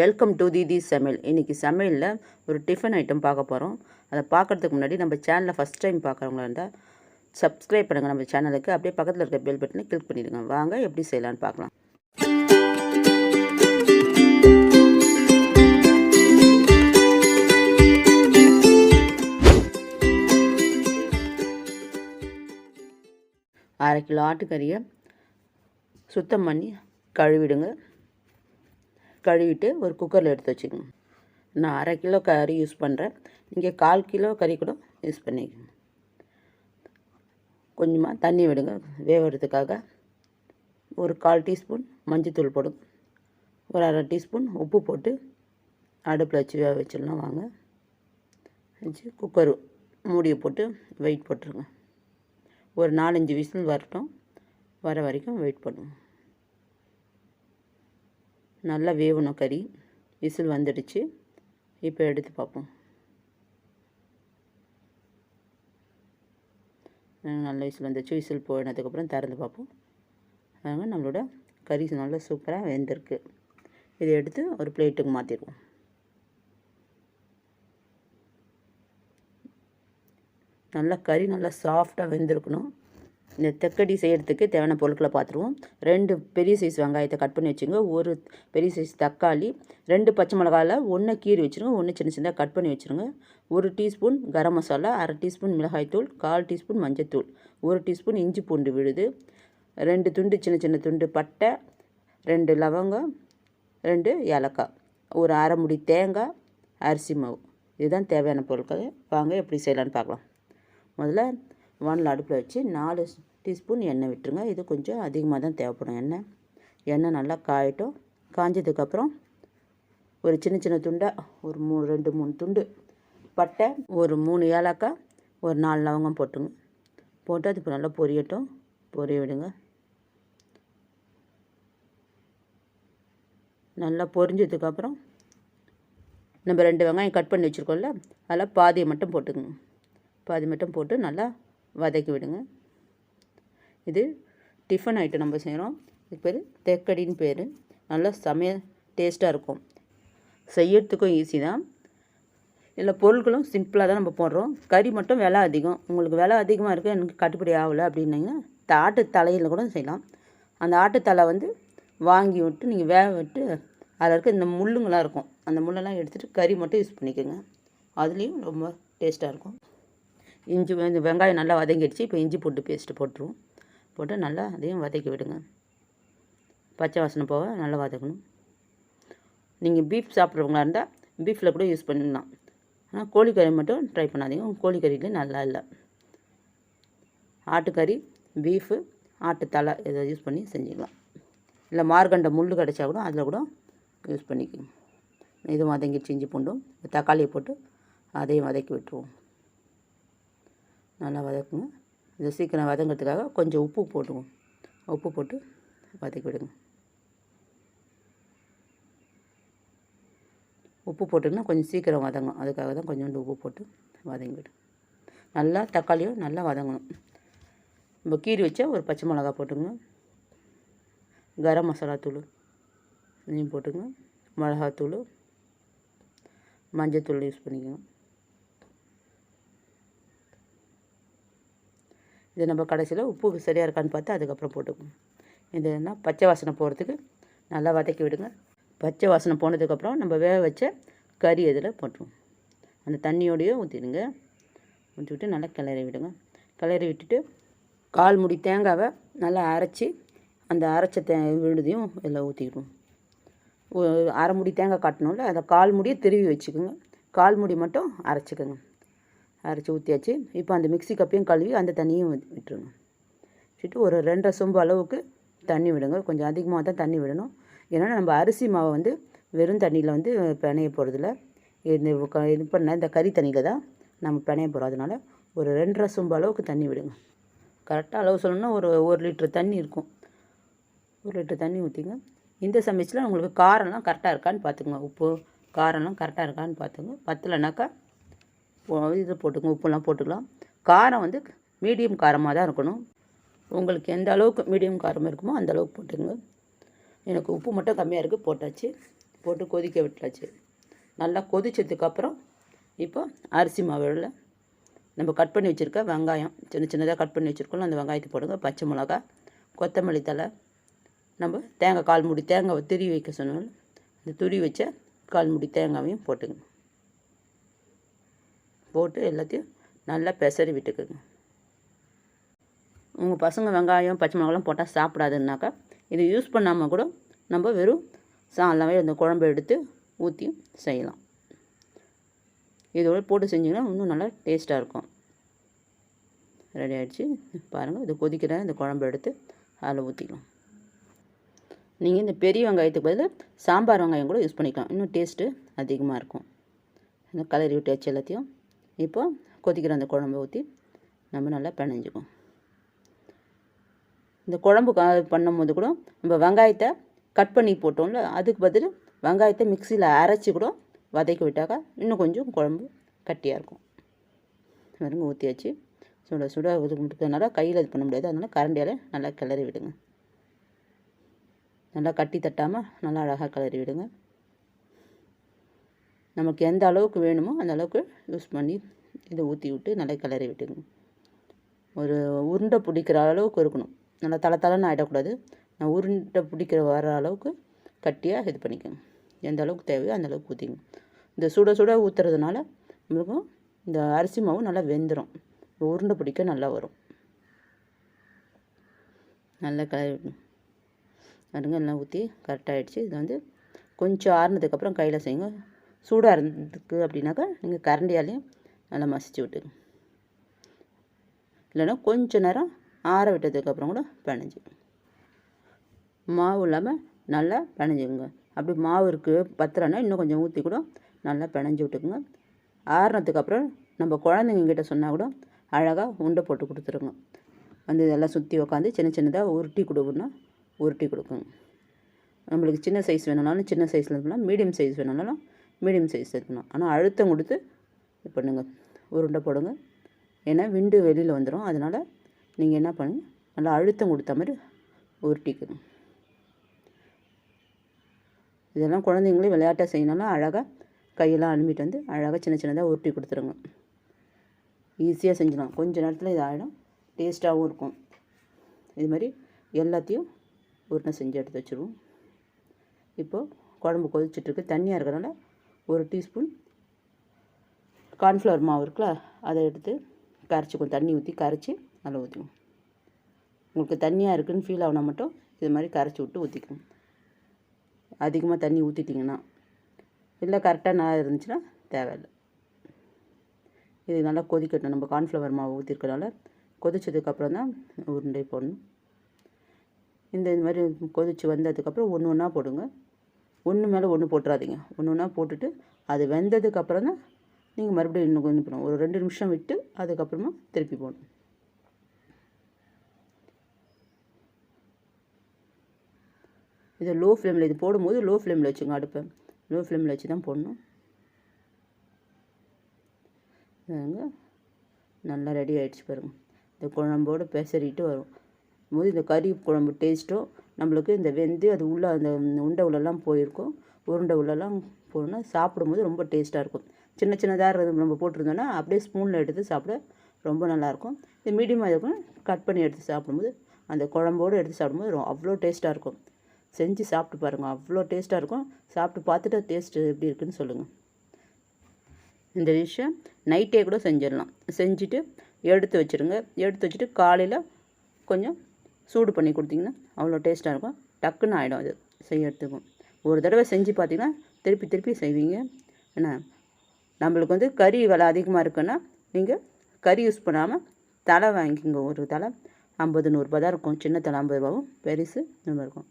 Welcome to DiDi's சமையல். இன்றைக்கி சமையலில் ஒரு டிஃபன் ஐட்டம் பார்க்க போகிறோம். அதை பார்க்குறதுக்கு முன்னாடி நம்ம சேனலில் ஃபஸ்ட் டைம் பார்க்குறவங்களா இருந்தால் சப்ஸ்கிரைப் பண்ணுங்கள் நம்ம சேனலுக்கு. அப்படியே பக்கத்தில் இருக்க பெல் பட்டனை கிளிக் பண்ணிடுங்க. வாங்க எப்படி செய்யலான்னு பார்க்கலாம். அரை கிலோ ஆட்டுக்கறியை சுத்தம் பண்ணி கழுவிடுங்க. கழுவிட்டு ஒரு குக்கரில் எடுத்து வச்சுக்கோங்க. நான் அரை கிலோ கறி யூஸ் பண்ணுறேன். நீங்கள் 1/4 கிலோ கறி கூட யூஸ் பண்ணிக்கோங்க. கொஞ்சமாக தண்ணி விடுங்க வேகிறதுக்காக. ஒரு 1/4 டீஸ்பூன் மஞ்சள்தூள் போடுங்க. ஒரு அரை டீஸ்பூன் உப்பு போட்டு அடுப்பில் வச்சு வேக வச்சிடலாம். வாங்க வச்சு குக்கர் மூடியை போட்டு வெயிட் போட்டுருங்க. ஒரு 4-5 விசில் வரட்டும். வர வரைக்கும் வெயிட் பண்ணுவோம். நல்லா வேகணும் கறி. விசில் வந்துடுச்சு. இப்போ எடுத்து பார்ப்போம். நல்ல விசில் வந்துடுச்சு. விசில் போனதுக்கப்புறம் திறந்து பார்ப்போம். அதனால் நம்மளோட கறி நல்லா சூப்பராக வெந்திருக்கு. இதை எடுத்து ஒரு பிளேட்டுக்கு மாற்றிடுவோம். நல்லா கறி நல்லா சாஃப்டாக வெந்திருக்கணும். இந்த தக்கடி செய்கிறதுக்கு தேவையான பொருட்களை பார்த்துருவோம். 2 பெரிய சைஸ் வெங்காயத்தை கட் பண்ணி வச்சுங்க. ஒரு பெரிய சைஸ் தக்காளி, 2 பச்சை மிளகாயில் 1 கீறி வச்சுருங்க, 1 சின்ன சின்னதாக கட் பண்ணி வச்சுருங்க. 1 டீஸ்பூன் கரம் மசாலா, அரை டீஸ்பூன் மிளகாய்த்தூள், 1/4 டீஸ்பூன் மஞ்சள்தூள், 1 டீஸ்பூன் இஞ்சி பூண்டு விழுது, 2 துண்டு சின்ன சின்ன துண்டு பட்டை, 2 லவங்கம், 2 ஏலக்காய், ஒரு அரை முடி தேங்காய், அரிசி மாவு. இதுதான் தேவையான பொருட்கள். வாங்க எப்படி செய்யலான்னு பார்க்கலாம். முதல்ல வானல் அடுப்பில் வச்சு 4 டீஸ்பூன் எண்ணெய் விட்டுருங்க. இது கொஞ்சம் அதிகமாக தான் தேவைப்படும் எண்ணெய் நல்லா காயட்டும். காஞ்சதுக்கப்புறம் ஒரு சின்ன சின்ன துண்டாக ஒரு 2-3 துண்டு பட்டை, ஒரு 3 ஏலக்காய், ஒரு 4 லவங்கம் போட்டுங்க. போட்டு அது இப்போ நல்லா பொரியட்டும். பொரிய விடுங்க. நல்லா பொரிஞ்சதுக்கப்புறம் நம்ம 2 வெங்காயம் கட் பண்ணி வச்சுருக்கோம்ல, அதில் பாதியை மட்டும் போட்டுக்குங்க. பாதி மட்டும் போட்டு நல்லா வதக்கி விடுங்க. இது டிஃபன் ஐட்டம் நம்ம செய்கிறோம். இது பேர் தெக்கடின்னு பேர். நல்லா சமையல் டேஸ்ட்டாக இருக்கும். செய்யறதுக்கும் ஈஸி தான். இதில் பொருட்களும் சிம்பிளாக தான் நம்ம போடுறோம். கறி மட்டும் விலை அதிகம். உங்களுக்கு விலை அதிகமாக இருக்குது, எனக்கு கட்டுப்படி ஆகலை அப்படின்னீங்கன்னா ஆட்டு தலையில் கூட செய்யலாம். அந்த ஆட்டுத்தலை வாங்கி விட்டு நீங்கள் வேக விட்டு அதில் இருக்க இந்த முள்ளுங்களாம் இருக்கும், அந்த முள்ளெல்லாம் எடுத்துகிட்டு கறி மட்டும் யூஸ் பண்ணிக்கோங்க. அதுலேயும் ரொம்ப டேஸ்ட்டாக இருக்கும். இஞ்சி வெங்காயம் நல்லா வதங்கிடுச்சு. இப்போ இஞ்சி பூண்டு பேஸ்ட்டு போட்டுருவோம். போட்டு நல்லா அதையும் வதக்கி விடுங்க. பச்சை வாசனை போக நல்லா வதக்கணும். நீங்கள் பீஃப் சாப்பிட்றவங்களா இருந்தால் பீஃபில் கூட யூஸ் பண்ணிடலாம். ஆனால் கோழிக்கறி மட்டும் ட்ரை பண்ணாதீங்க. கோழிக்கறியிலே நல்லா இல்லை. ஆட்டுக்கறி, பீஃபு, ஆட்டுத்தலை இதை யூஸ் பண்ணி செஞ்சுக்கலாம். இல்லை மார்கண்டை முள் கிடச்சா கூட அதில் கூட யூஸ் பண்ணிக்கோங்க. இது வதங்கிடுச்சு. இஞ்சி பூண்டும் தக்காளியை போட்டு அதையும் வதக்கி விட்டுருவோம். நல்லா வதக்குங்க. இதை சீக்கிரம் வதங்கிறதுக்காக கொஞ்சம் உப்பு போட்டுவோம். உப்பு போட்டு வதக்கி விடுங்க. உப்பு போட்டுங்கன்னா கொஞ்சம் சீக்கிரம் வதங்கும். அதுக்காக தான் கொஞ்சோண்டு உப்பு போட்டு வதங்கி விடுங்க. நல்லா தக்காளியும் நல்லா வதங்கணும். நம்ம கீரி வச்சா ஒரு பச்சை மிளகா போட்டுங்க. கரம் மசாலா தூள் இதையும் போட்டுங்க. மிளகாத்தூள், மஞ்சத்தூள் யூஸ் பண்ணிக்கோங்க. இது நம்ம கடைசியில் உப்பு சரியாக இருக்கான்னு பார்த்து அதுக்கப்புறம் போட்டுக்கணும். இதுனா பச்சை வாசனை போகிறதுக்கு நல்லா வதக்கி விடுங்க. பச்சை வாசனை போனதுக்கப்புறம் நம்ம வேக வச்ச கறி இதில் போட்டுருவோம். அந்த தண்ணியோடையே ஊற்றிடுங்க. ஊற்றி விட்டு நல்லா கிளறி விடுங்க. கிளறி விட்டுட்டு 1/4 முடி தேங்காவை நல்லா அரைச்சி அந்த அரைச்ச விழுதையும் இதில் ஊற்றிக்கிடுவோம். அரை முடி தேங்காய் காட்டணும்ல, அதை 1/4 முடியை திருவி வச்சுக்கோங்க. 1/4 முடி மட்டும் அரைச்சிக்கோங்க. அரைச்சி ஊற்றியாச்சு. இப்போ அந்த மிக்ஸி கப்பையும் கழுவி அந்த தண்ணியும் விட்டுருங்க. விட்டு ஒரு 2.5 சொம்பு அளவுக்கு தண்ணி விடுங்க. கொஞ்சம் அதிகமாக தான் தண்ணி விடணும். ஏன்னா நம்ம அரிசி மாவை வெறும் தண்ணியில் பிணைய போகிறதில்ல. இது பண்ண இந்த கறி தண்ணியில் தான் நம்ம பிணைய போகிறோம். அதனால் ஒரு 2.5 சொம்பு அளவுக்கு தண்ணி விடுங்க. கரெக்டாக அளவு சொல்லணும்னா ஒரு 1 லிட்டர் தண்ணி இருக்கும். 1 லிட்டர் தண்ணி ஊற்றிங்க. இந்த சமையலில் உங்களுக்கு காரம்லாம் கரெக்டாக இருக்கான்னு பார்த்துங்க. உப்பு காரம்லாம் கரெக்டாக இருக்கான்னு பார்த்துங்க. பத்தலைனாக்கா இது போட்டுங்க. உப்புலாம் போட்டுக்கலாம். காரம் மீடியம் காரமாக தான் இருக்கணும். உங்களுக்கு எந்த அளவுக்கு மீடியம் காரம் இருக்குமோ அந்த அளவுக்கு போட்டுங்க. எனக்கு உப்பு மட்டும் கம்மியாக இருக்குது, போட்டாச்சு. போட்டு கொதிக்க விட்டாச்சு. நல்லா கொதிச்சதுக்கப்புறம் இப்போ அரிசி மாவில் நம்ம கட் பண்ணி வச்சுருக்க வெங்காயம் சின்ன சின்னதாக கட் பண்ணி வச்சுருக்கோம், அந்த வெங்காயத்தை போடுங்க. பச்சை மிளகா, கொத்தமல்லி தழை, நம்ம தேங்காய் 1/4 மூடி தேங்காவை துருவி வைக்க சொன்னோம், இந்த துருவி வச்ச 1/4 மூடி தேங்காவையும் போட்டுங்க. போட்டு எல்லாத்தையும் நல்லா பெசரி விட்டுக்குங்க. உங்கள் பசங்க வெங்காயம் பச்சை மிளகாலாம் போட்டால் சாப்பிடாதுன்னாக்கா இதை யூஸ் பண்ணாமல் கூட நம்ம வெறும் சாலாவே இந்த குழம்பு எடுத்து ஊற்றியும் செய்யலாம். இதோடு போட்டு செஞ்சிங்கன்னா இன்னும் நல்லா டேஸ்ட்டாக இருக்கும். ரெடி ஆகிடுச்சு பாருங்கள். இது கொதிக்கிற இந்த குழம்பு எடுத்து அதில் ஊற்றிக்கலாம். நீங்கள் இந்த பெரிய வெங்காயத்துக்கு பதில் சாம்பார் வெங்காயம் கூட யூஸ் பண்ணிக்கலாம், இன்னும் டேஸ்ட்டு அதிகமாக இருக்கும். இந்த கலரி விட்டாச்சு எல்லாத்தையும். இப்போ கொதிக்கிற அந்த குழம்பை ஊற்றி நம்ம நல்லா பிணைஞ்சிக்கும். இந்த குழம்பு பண்ணும்போது கூட நம்ம வெங்காயத்தை கட் பண்ணி போட்டோம்ல, அதுக்கு பதில் வெங்காயத்தை மிக்சியில் அரைச்சி கூட வதக்கி விட்டாக்கா இன்னும் கொஞ்சம் குழம்பு கட்டியாக இருக்கும். பாருங்க ஊற்றியாச்சு. சுட சுட இருக்கிறதுனால கையில் இது பண்ண முடியாது, அதனால் கரண்டியால் நல்லா கிளறி விடுங்க. நல்லா கட்டி தட்டாமல் நல்லா அழகாக கிளறி விடுங்க. நமக்கு எந்த அளவுக்கு வேணுமோ அந்த அளவுக்கு யூஸ் பண்ணி இதை ஊற்றி விட்டு நல்லா கிளறி விட்டுங்க. ஒரு உருண்டை பிடிக்கிற அளவுக்கு இருக்கணும், நல்லா தளன்னு ஆகிடக்கூடாது. நான் உருண்டை பிடிக்கிற வர அளவுக்கு கட்டியாக இது பண்ணிக்கோங்க. எந்த அளவுக்கு தேவையோ அந்த அளவுக்கு ஊற்றிங்க. இந்த சுட சுட ஊற்றுறதுனால நம்மளுக்கும் இந்த அரிசி மாவு நல்லா வெந்துடும், உருண்டை பிடிக்க நல்லா வரும். நல்லா கிளறி விடணும். பாருங்க எல்லாம் ஊற்றி கரெக்டாகிடுச்சு. இது வந்து கொஞ்சம் ஆறுனதுக்கப்புறம் கையில் செய்யுங்க. சூடாக இருந்ததுக்கு அப்படின்னாக்கா நீங்கள் கரண்டியாலையும் நல்லா மசிச்சு விட்டுங்க. இல்லைன்னா கொஞ்சம் நேரம் ஆற விட்டதுக்கப்புறம் கூட பிணைஞ்சிங்க. மாவு இல்லாமல் நல்லா பிணைஞ்சிங்க. அப்படி மாவு இருக்குது பத்திரன்னா இன்னும் கொஞ்சம் ஊற்றி கூட நல்லா பிணைஞ்சி விட்டுக்குங்க. ஆறுனதுக்கப்புறம் நம்ம குழந்தைங்கக்கிட்ட சொன்னால் கூட அழகாக உருண்டை போட்டு கொடுத்துருங்க. வந்து இதெல்லாம் சுற்றி உக்காந்து சின்ன சின்னதாக உருட்டி கொடுக்கணும்னா உருட்டி கொடுக்குங்க. நம்மளுக்கு சின்ன சைஸ் வேணும்னாலும் சின்ன சைஸில் இருக்கணும், மீடியம் சைஸ் வேணும்னாலும் மீடியம் சைஸ் இருக்கணும். ஆனால் அழுத்தம் கொடுத்து இது பண்ணுங்கள், உருண்டை போடுங்க. ஏன்னா விண்டு வெளியில் வந்துடும், அதனால் நீங்கள் என்ன பண்ணுங்கள் நல்லா அழுத்தம் கொடுத்த மாதிரி உருட்டிக்கணும். இதெல்லாம் குழந்தைங்களே விளையாட்டாக செய்யணும்னா அழகாக கையெல்லாம் அனுப்பிட்டு வந்து அழகாக சின்ன சின்னதாக உருட்டி கொடுத்துருங்க. ஈஸியாக செஞ்சிடலாம், கொஞ்சம் நேரத்தில் இது ஆகிடும், டேஸ்ட்டாகவும் இருக்கும். இது மாதிரி எல்லாத்தையும் உருண்டை செஞ்சு எடுத்து வச்சுருவோம். இப்போது குழம்பு கொதிச்சிட்ருக்கு, தண்ணியாக இருக்கிறனால 1 டீஸ்பூன் கார்ன்ஃப்ளவர் மாவு இருக்குல்ல அதை எடுத்து கரைச்சிக்கும், தண்ணி ஊற்றி கரைச்சி அதில் ஊற்றிக்கும். உங்களுக்கு தண்ணியாக இருக்குதுன்னு ஃபீல் ஆகுனா மட்டும் இது மாதிரி கரைச்சி விட்டு ஊற்றிக்கணும். அதிகமாக தண்ணி ஊற்றிட்டிங்கன்னா இல்லை கரெக்டாக நல்லா இருந்துச்சுன்னா தேவையில்லை. இது நல்லா கொதிக்கட்டும். நம்ம கார்ன்ஃப்ளவர் மாவு ஊற்றிருக்கனால கொதிச்சதுக்கப்புறம் தான் உருண்டை போடணும். இந்த மாதிரி கொதித்து வந்ததுக்கப்புறம் ஒன்று ஒன்றா போடுங்க. ஒன்று மேலே ஒன்று போட்டுறாதீங்க, ஒன்று ஒன்றா போட்டுட்டு அது வெந்ததுக்கப்புறம் தான் நீங்கள் மறுபடியும் இன்னும் கொஞ்சம் போடணும். ஒரு 2 நிமிஷம் விட்டு அதுக்கப்புறமா திருப்பி போடணும். இதை லோ ஃப்ளேமில் இது போடும்போது லோ ஃப்ளேமில் வச்சுங்க, அடுப்பை லோ ஃப்ளேமில் வச்சு தான் போடணும். நல்லா ரெடி ஆகிடுச்சு பாருங்கள். இந்த குழம்போடு பெசறிட்டு வரும் போது இந்த கறி குழம்பு டேஸ்ட்டும் நம்மளுக்கு இந்த வெந்து அது உள்ளே அந்த உண்டை உள்ளெல்லாம் போயிருக்கும், உருண்டை உள்ளெல்லாம் போகணுன்னா சாப்பிடும்போது ரொம்ப டேஸ்ட்டாக இருக்கும். சின்ன சின்னதாக நம்ம போட்டிருந்தோன்னா அப்படியே ஸ்பூனில் எடுத்து சாப்பிட ரொம்ப நல்லாயிருக்கும். இது மீடியமாக இருக்கும், கட் பண்ணி எடுத்து சாப்பிடும்போது அந்த குழம்போடு எடுத்து சாப்பிடும்போது அவ்வளோ டேஸ்ட்டாக இருக்கும். செஞ்சு சாப்பிட்டு பாருங்கள், அவ்வளோ டேஸ்ட்டாக இருக்கும். சாப்பிட்டு பார்த்துட்டு டேஸ்ட்டு எப்படி இருக்குதுன்னு சொல்லுங்கள். இந்த டிஷ்ஷை நைட்டே கூட செஞ்சிடலாம். செஞ்சுட்டு எடுத்து வச்சுருங்க. எடுத்து வச்சுட்டு காலையில் கொஞ்சம் சூடு பண்ணி கொடுத்திங்கன்னா அவ்வளோ டேஸ்ட்டாக இருக்கும். டக்குன்னு ஆகிடும் அது செய்யறதுக்கும். ஒரு தடவை செஞ்சு பார்த்திங்கன்னா திருப்பி திருப்பி செய்வீங்க. ஏன்னா நம்மளுக்கு வந்து கறி விலை அதிகமாக இருக்குன்னா நீங்கள் கறி யூஸ் பண்ணாமல் தலை வாங்கிக்கிங்க. ஒரு தலை 50-100 ரூபா தான் இருக்கும். சின்ன தலை 50 ரூபாவும், பெருசு நம்ம இருக்கும்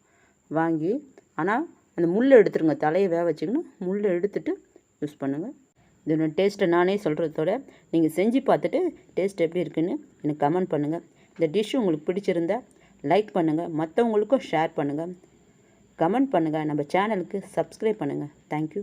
வாங்கி. ஆனால் அந்த முள்ளை எடுத்துருங்க, தலையை வேக வச்சிங்கன்னா முள்ளை எடுத்துகிட்டு யூஸ் பண்ணுங்கள். இதோட டேஸ்ட்டை நானே சொல்கிறதோட நீங்கள் செஞ்சு பார்த்துட்டு டேஸ்ட் எப்படி இருக்குன்னு எனக்கு கமெண்ட் பண்ணுங்கள். இந்த டிஷ்ஷு உங்களுக்கு பிடிச்சிருந்தா லைக் பண்ணுங்கள், மற்றவங்களுக்கும் ஷேர் பண்ணுங்கள், கமெண்ட் பண்ணுங்கள், நம்ம சேனலுக்கு சப்ஸ்கிரைப் பண்ணுங்கள். தேங்க்யூ.